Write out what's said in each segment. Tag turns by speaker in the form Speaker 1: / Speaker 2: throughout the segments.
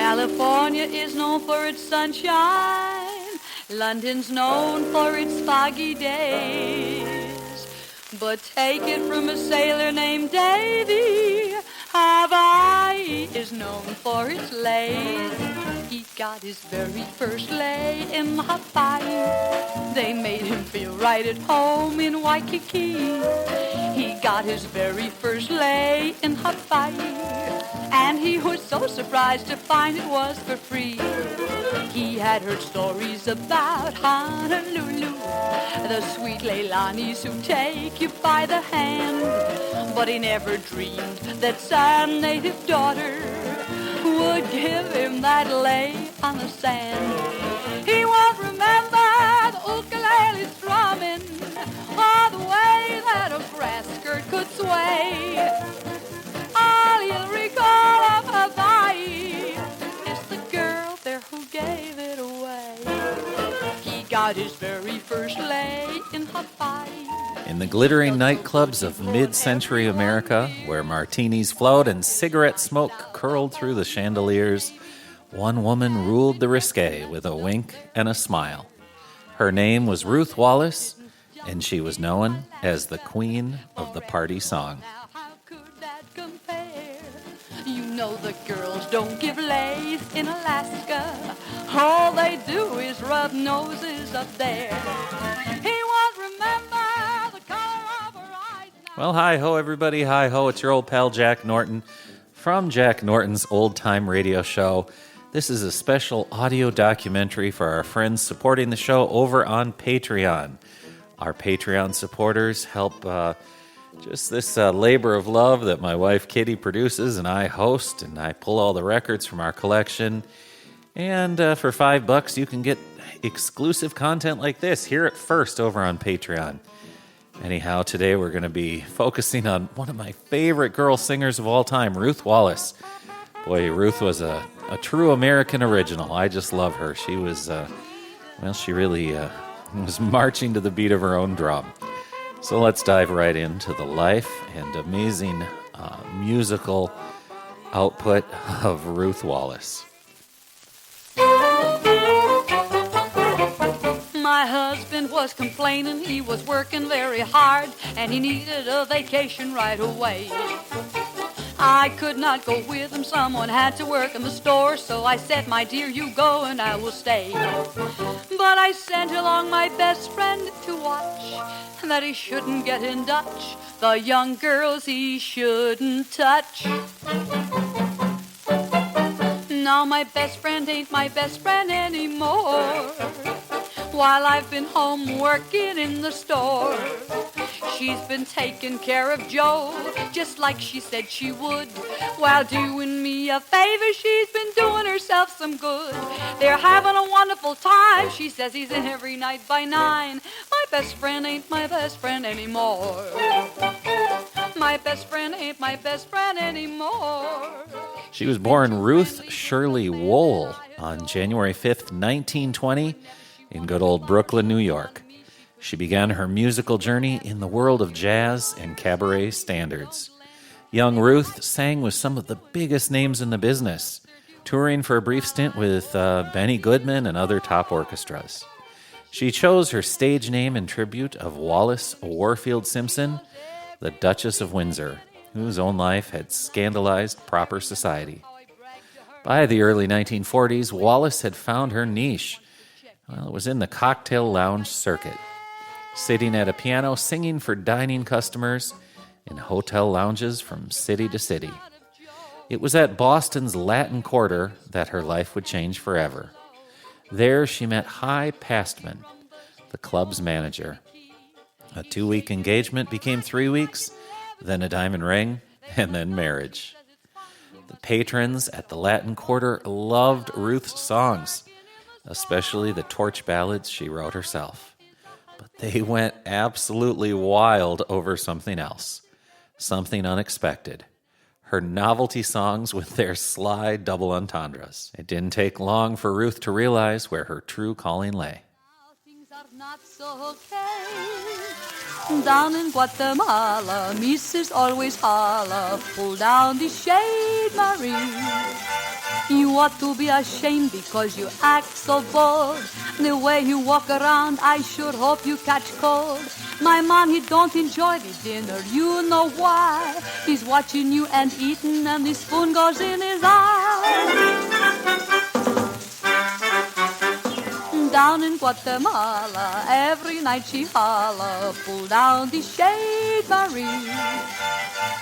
Speaker 1: California is known for its sunshine. London's known for its foggy days. But take it from a sailor named Davy, Hawaii is known for its lays. He got his very first lay in Hawaii. They made him feel right at home in Waikiki. He got his very first lay in Hawaii, and he was so surprised to find it was for free. He had heard stories about Honolulu, the sweet Leilanis who take you by the hand, but he never dreamed that some native daughter would give him that lay on the sand. He won't remember the ukulele strumming or the way that a brass skirt could sway. All he'll recall of Hawaii is the girl there who gave it away. He got his very first lay in Hawaii.
Speaker 2: In the glittering nightclubs of mid-century America, where martinis flowed and cigarette smoke curled through the chandeliers, one woman ruled the risque with a wink and a smile. Her name was Ruth Wallis, and she was known as the Queen of the Party Song.
Speaker 1: You know the girls don't give lays in Alaska. All they do is rub noses up there. He won't remember the color of her eyes now.
Speaker 2: Well, hi-ho, everybody. Hi-ho, it's your old pal Jack Norton from Jack Norton's Old Time Radio Show. This is a special audio documentary for our friends supporting the show over on Patreon. Our Patreon supporters help just this labor of love that my wife Kitty produces and I host, and I pull all the records from our collection. And for $5, you can get exclusive content like this. Hear it first over on Patreon. Anyhow, today we're going to be focusing on one of my favorite girl singers of all time, Ruth Wallis. Boy, Ruth was a true American original. I just love her. She was, she really was marching to the beat of her own drum. So let's dive right into the life and amazing musical output of Ruth Wallis.
Speaker 1: My husband was complaining he was working very hard and he needed a vacation right away. I could not go with him, someone had to work in the store, so I said, my dear, you go and I will stay. But I sent along my best friend to watch that he shouldn't get in Dutch, the young girls he shouldn't touch. Now my best friend ain't my best friend anymore, while I've been home working in the store. She's been taking care of Joe, just like she said she would. While doing me a favor, she's been doing herself some good. They're having a wonderful time. She says he's in every night by 9. My best friend ain't my best friend anymore. My best friend ain't my best friend anymore.
Speaker 2: She was born Ruth Shirley Wohl on January 5th, 1920, in good old Brooklyn, New York. She began her musical journey in the world of jazz and cabaret standards. Young Ruth sang with some of the biggest names in the business, touring for a brief stint with Benny Goodman and other top orchestras. She chose her stage name in tribute of Wallis Warfield Simpson, the Duchess of Windsor, whose own life had scandalized proper society. By the early 1940s, Wallis had found her niche. Well, it was in the cocktail lounge circuit, sitting at a piano singing for dining customers in hotel lounges from city to city. It was at Boston's Latin Quarter that her life would change forever. There she met Hy Pastman, the club's manager. A 2-week engagement became 3 weeks, then a diamond ring, and then marriage. The patrons at the Latin Quarter loved Ruth's songs, especially the torch ballads she wrote herself. But they went absolutely wild over something else, something unexpected. Her novelty songs with their sly double entendres. It didn't take long for Ruth to realize where her true calling lay.
Speaker 1: Things are not so okay. Down in Guatemala, Mrs. always holla, pull down the shade, Marie. You ought to be ashamed because you act so bold. The way you walk around, I sure hope you catch cold. My man, he don't enjoy the dinner, you know why. He's watching you and eating, and the spoon goes in his eye. Down in Guatemala, every night she holla, pull down the shade, Marie.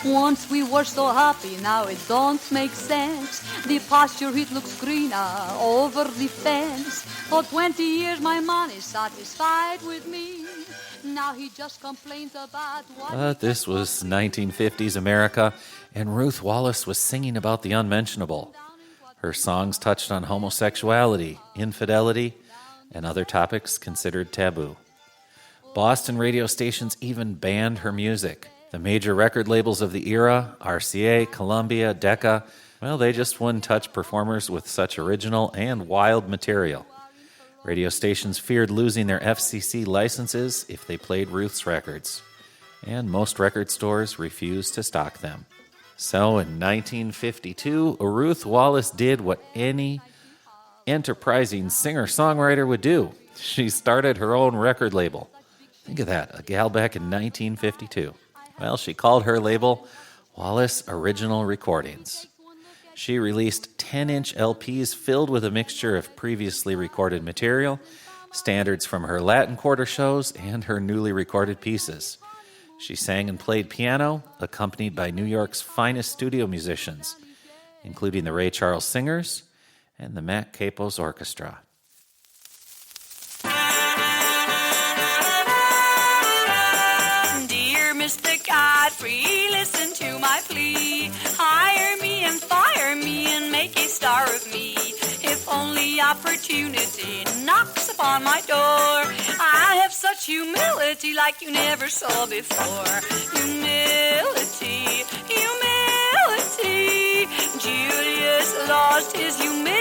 Speaker 1: Once we were so happy, now it don't make sense. The pasture, it looks greener over the fence. For 20 years my man is satisfied with me. Now he just complains about what...
Speaker 2: But this was 1950s America, and Ruth Wallis was singing about the unmentionable. Her songs touched on homosexuality, infidelity, and other topics considered taboo. Boston radio stations even banned her music. The major record labels of the era, RCA, Columbia, Decca, well, they just wouldn't touch performers with such original and wild material. Radio stations feared losing their FCC licenses if they played Ruth's records, and most record stores refused to stock them. So in 1952, Ruth Wallis did what any enterprising singer-songwriter would do. She started her own record label. Think of that, a gal back in 1952. Well, she called her label Wallis Original Recordings. She released 10-inch LPs filled with a mixture of previously recorded material, standards from her Latin Quarter shows, and her newly recorded pieces. She sang and played piano, accompanied by New York's finest studio musicians, including the Ray Charles Singers and the Matt Capos Orchestra.
Speaker 1: Dear Mr. Godfrey, listen to my plea. Hire me and fire me and make a star of me. If only opportunity knocks upon my door, I have such humility like you never saw before. Humility, humility. Julius lost his humility.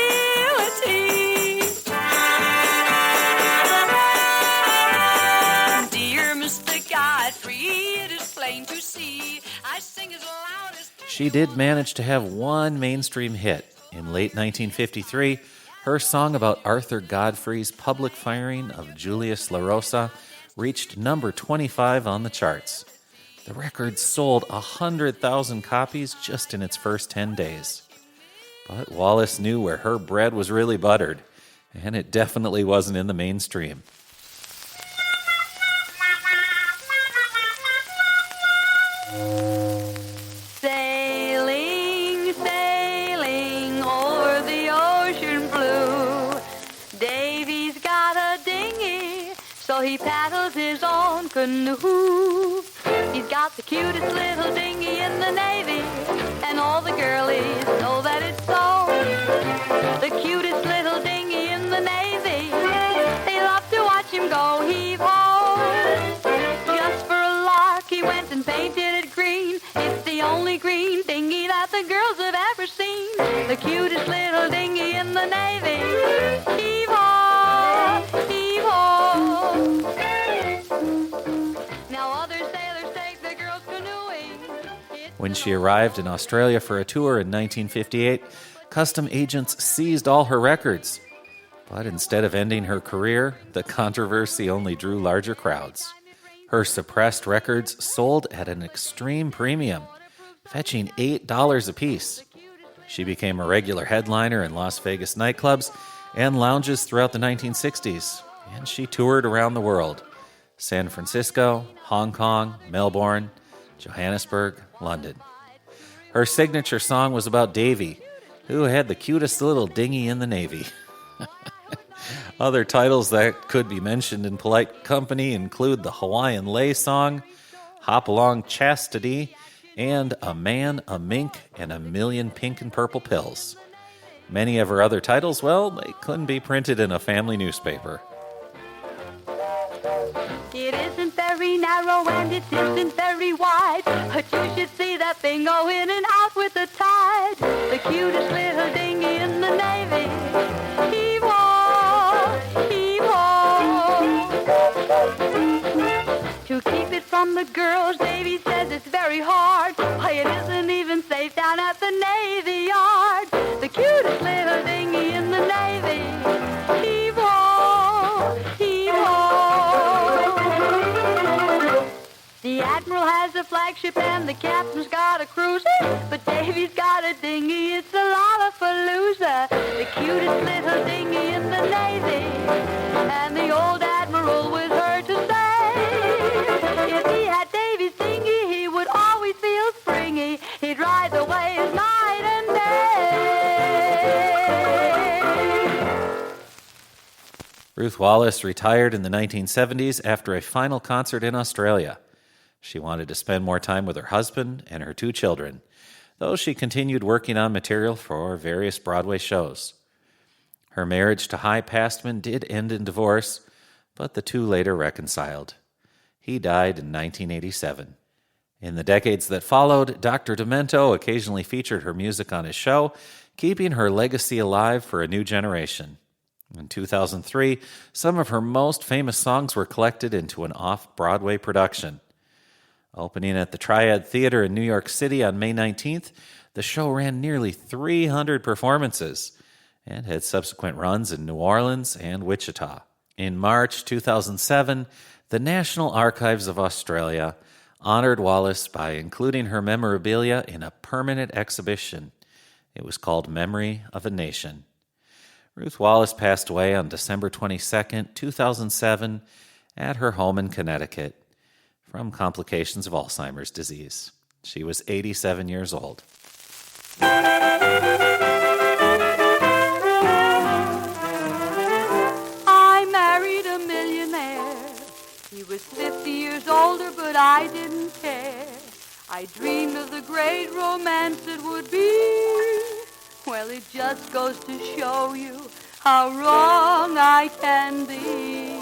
Speaker 1: Dear Mr. Godfrey, it is plain to see I sing as loud as...
Speaker 2: She did manage to have one mainstream hit. In late 1953, her song about Arthur Godfrey's public firing of Julius LaRosa reached number 25 on the charts. The record sold 100,000 copies just in its first 10 days. But Wallis knew where her bread was really buttered, and it definitely wasn't in the mainstream.
Speaker 1: Sailing, sailing over the ocean blue. Davy's got a dinghy, so he paddles his own canoe. He's got the cutest little dinghy in the Navy, and all the girlies know that it's so. The cutest little dinghy in the Navy, they love to watch him go heave-ho. Just for a lark, he went and painted it green. It's the only green dinghy that the girls have ever seen. The cutest little dinghy in the Navy. Heave-ho, heave-ho. Now other sailors take the girls canoeing.
Speaker 2: When she arrived in Australia for a tour in 1958, custom agents seized all her records. But instead of ending her career, the controversy only drew larger crowds. Her suppressed records sold at an extreme premium, fetching $8 apiece. She became a regular headliner in Las Vegas nightclubs and lounges throughout the 1960s, and she toured around the world: San Francisco, Hong Kong, Melbourne, Johannesburg, London. Her signature song was about Davy, who had the cutest little dinghy in the Navy. Other titles that could be mentioned in polite company include the Hawaiian Lay song, Hop Along Chastity, and A Man, a Mink, and a Million Pink and Purple Pills. Many of her other titles, well, they couldn't be printed in a family newspaper.
Speaker 1: It isn't very narrow and it isn't very wide, but you should see that thing go in and out with the tide. The cutest little dinghy in the Navy. Heave-ho, heave-ho. To keep it from with girls, Davy says it's very hard. Why, it isn't even safe down at the Navy Yard. The cutest little dinghy in the Navy. Heave-ho, heave-ho. The Admiral has a flagship and the Captain's got a cruiser. But Davy's got a dinghy, it's a lollapalooza. The cutest little dinghy in the Navy. And the old Admiral with her to say, if he had Davy's dinghy, he would always feel springy. He'd ride the waves night and day.
Speaker 2: Ruth Wallis retired in the 1970s after a final concert in Australia. She wanted to spend more time with her husband and her 2 children, though she continued working on material for various Broadway shows. Her marriage to High Passman did end in divorce, but the two later reconciled. He died in 1987. In the decades that followed, Dr. Demento occasionally featured her music on his show, keeping her legacy alive for a new generation. In 2003, some of her most famous songs were collected into an off-Broadway production. Opening at the Triad Theater in New York City on May 19th, the show ran nearly 300 performances and had subsequent runs in New Orleans and Wichita. In March 2007, the National Archives of Australia honored Wallis by including her memorabilia in a permanent exhibition. It was called Memory of a Nation. Ruth Wallis passed away on December 22, 2007, at her home in Connecticut from complications of Alzheimer's disease. She was 87 years old.
Speaker 1: I married a millionaire. He was 50 years older, but I didn't care. I dreamed of the great romance it would be. Well, it just goes to show you how wrong I can be.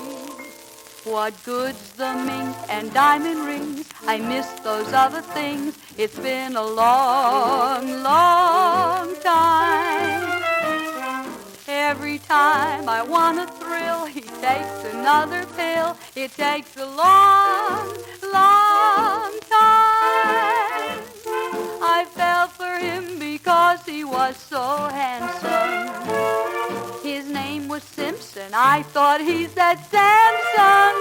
Speaker 1: What good's the mink and diamond rings? I miss those other things. It's been a long, long time. Every time I want a thrill, he takes another pill. It takes a long, long time. I fell for him because he was so handsome. His name was Simpson. I thought he said Samson.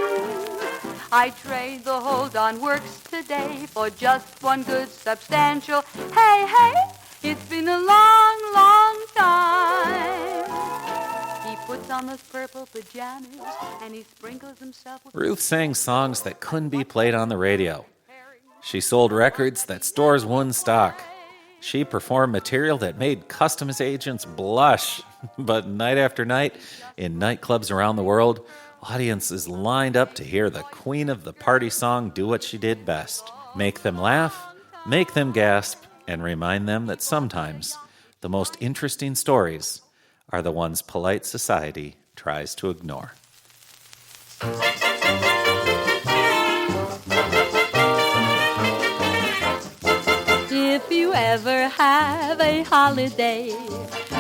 Speaker 1: I trade the hold-on works today for just one good substantial. Hey, hey, it's been a long, long time. He puts on those purple pajamas and he sprinkles himself with...
Speaker 2: Ruth sang songs that couldn't be played on the radio. She sold records that stores wouldn't stock. She performed material that made customs agents blush. But night after night, in nightclubs around the world, audiences lined up to hear the queen of the party song do what she did best. Make them laugh, make them gasp, and remind them that sometimes the most interesting stories are the ones polite society tries to ignore.
Speaker 1: If you ever have a holiday,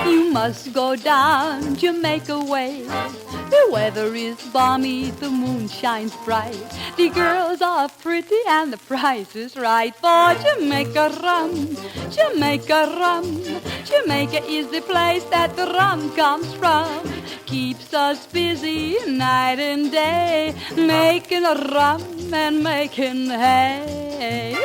Speaker 1: you must go down Jamaica way. The weather is balmy, the moon shines bright. The girls are pretty and the price is right. For Jamaica rum, Jamaica rum. Jamaica is the place that the rum comes from. Keeps us busy night and day, making a rum and making hay.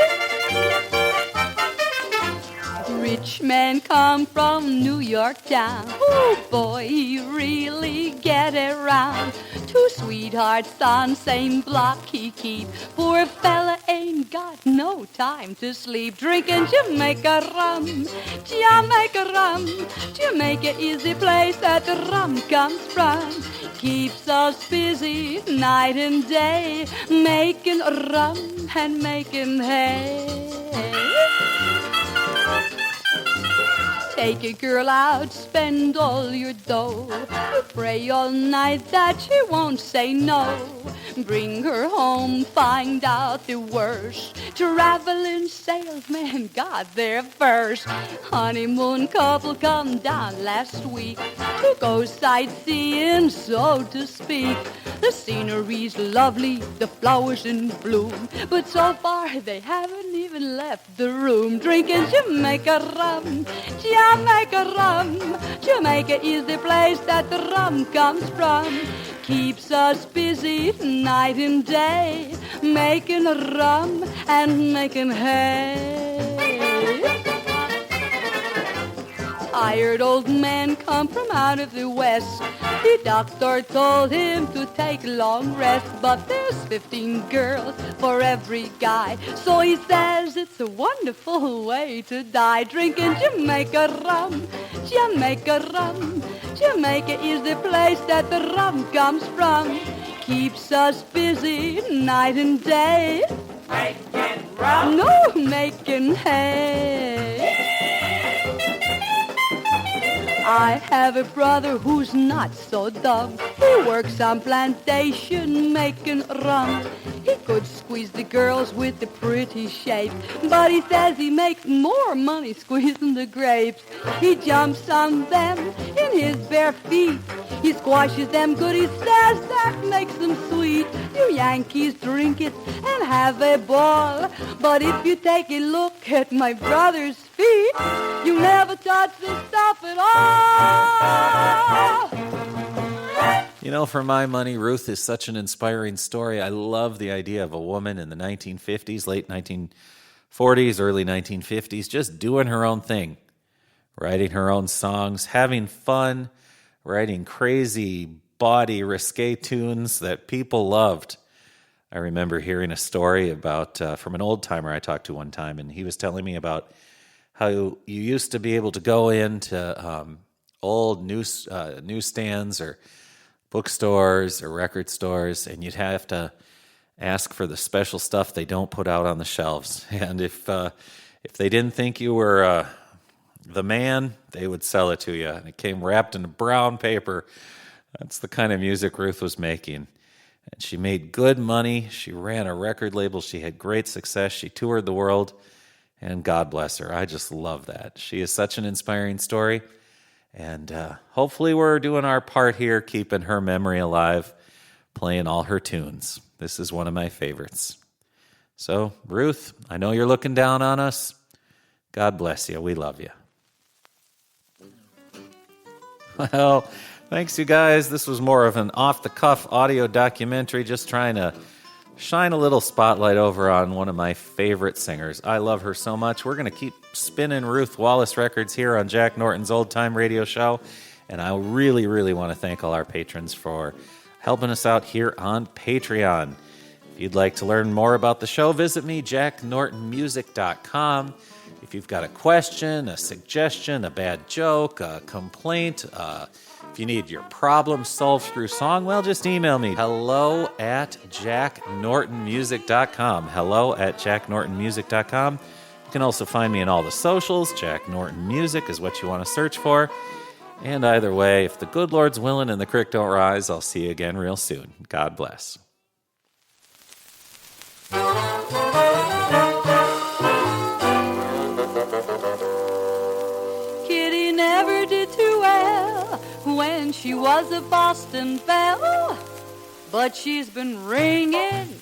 Speaker 1: Rich men come from New York town. Oh boy, he really get around. Two sweethearts on same block he keep. Poor fella ain't got no time to sleep. Drinking Jamaica rum, Jamaica rum. Jamaica is the place that the rum comes from. Keeps us busy night and day, making rum and making hay. Take a girl out, spend all your dough. Pray all night that she won't say no. Bring her home, find out the worst. Traveling salesman got there first. Honeymoon couple come down last week to go sightseeing, so to speak. The scenery's lovely, the flowers in bloom, but so far they haven't even left the room. Drinking Jamaica rum, Jamaica rum. Jamaica is the place that the rum comes from. Keeps us busy night and day, making rum and making hay. Tired old man come from out of the west. The doctor told him to take a long rest, but there's 15 girls for every guy. So he says it's a wonderful way to die. Drinking Jamaica rum, Jamaica rum. Jamaica is the place that the rum comes from. Keeps us busy night and day.
Speaker 3: Making rum?
Speaker 1: No, making hay. I have a brother who's not so dumb. He works on plantation making rum. He could squeeze the girls with the pretty shapes, but he says he makes more money squeezing the grapes. He jumps on them in his bare feet. He squashes them good, he says that makes them sweet. You Yankees drink it and have a ball, but if you take a look at my brother's feet, you never touch this stuff at all.
Speaker 2: You know, for my money, Ruth is such an inspiring story. I love the idea of a woman in the 1950s, late 1940s, early 1950s, just doing her own thing, writing her own songs, having fun, writing crazy, bawdy, risque tunes that people loved. I remember hearing a story about from an old-timer I talked to one time, and he was telling me about how you used to be able to go into old newsstands or bookstores or record stores, and you'd have to ask for the special stuff they don't put out on the shelves. And if they didn't think you were the man, they would sell it to you. And it came wrapped in brown paper. That's the kind of music Ruth was making. And she made good money. She ran a record label. She had great success. She toured the world. And God bless her. I just love that. She is such an inspiring story. And hopefully we're doing our part here, keeping her memory alive, playing all her tunes. This is one of my favorites. So, Ruth, I know you're looking down on us. God bless you. We love you. Well, thanks, you guys. This was more of an off-the-cuff audio documentary, just trying to shine a little spotlight over on one of my favorite singers. I love her so much. We're going to keep spinning Ruth Wallis records here on Jack Norton's Old Time Radio Show. And I really, really want to thank all our patrons for helping us out here on Patreon. If you'd like to learn more about the show, visit me, jacknortonmusic.com. If you've got a question, a suggestion, a bad joke, a complaint, if you need your problem solved through song, well, just email me. hello@jacknortonmusic.com. hello@jacknortonmusic.com. You can also find me in all the socials. Jack Norton Music is what you want to search for. And either way, if the good Lord's willing and the creek don't rise, I'll see you again real soon. God bless.
Speaker 1: Kitty never did too well when she was a Boston belle, but she's been ringing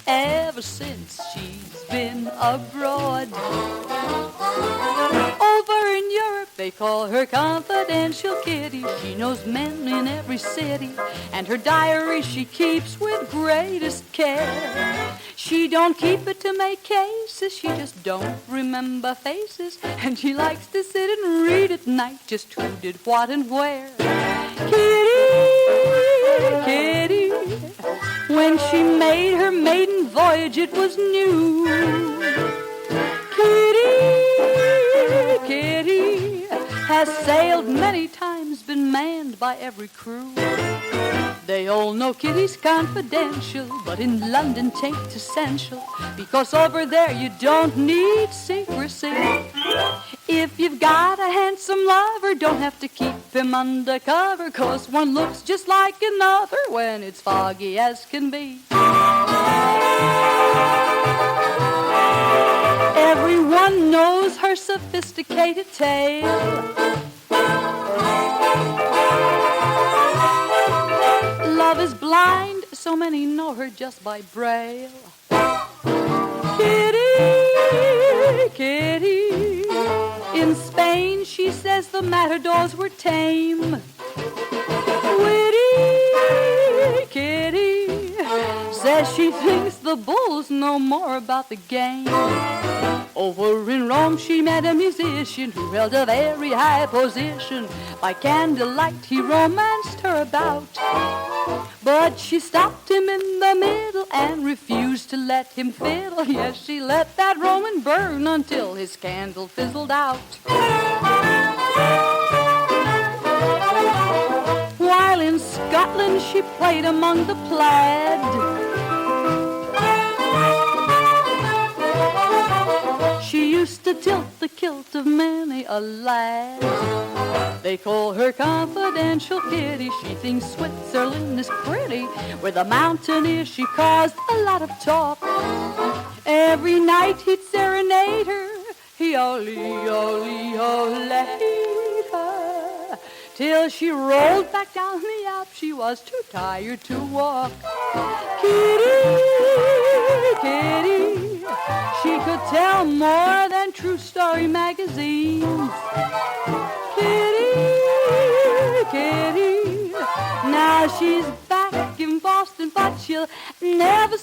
Speaker 1: ever since she's been abroad. Over in Europe they call her Confidential Kitty. She knows men in every city, and her diary she keeps with greatest care. She don't keep it to make cases, she just don't remember faces, and she likes to sit and read at night just who did what and where. Kitty, Kitty, when she made her maiden voyage it was new. Kitty, Kitty, has sailed many times, been manned by every crew. They all know Kitty's confidential, but in London 'tain't essential, because over there you don't need secrecy. If you've got a handsome lover, don't have to keep him undercover, 'cause one looks just like another when it's foggy as can be. Everyone knows her sophisticated tale. Love is blind so many know her just by Braille. Kitty, Kitty. In Spain, she says the matadors were tame. Witty, Kitty. Says she thinks the bulls know more about the game. Over in Rome, she met a musician who held a very high position. By candlelight, he romanced her about. But she stopped him in the middle and refused to let him fiddle. Yes, she let that Roman burn until his candle fizzled out. While in Scotland, she played among the plaid. She used to tilt the kilt of many a lad. They call her Confidential Kitty. She thinks Switzerland is pretty. Where the mountain is, she caused a lot of talk. Every night he'd serenade her. He ole-ole-ole her. Till she rolled back down the Alps. She was too tired to walk. Kitty, Kitty. She could tell more than True Story magazines. Kitty, Kitty. Now she's back in Boston, but she'll never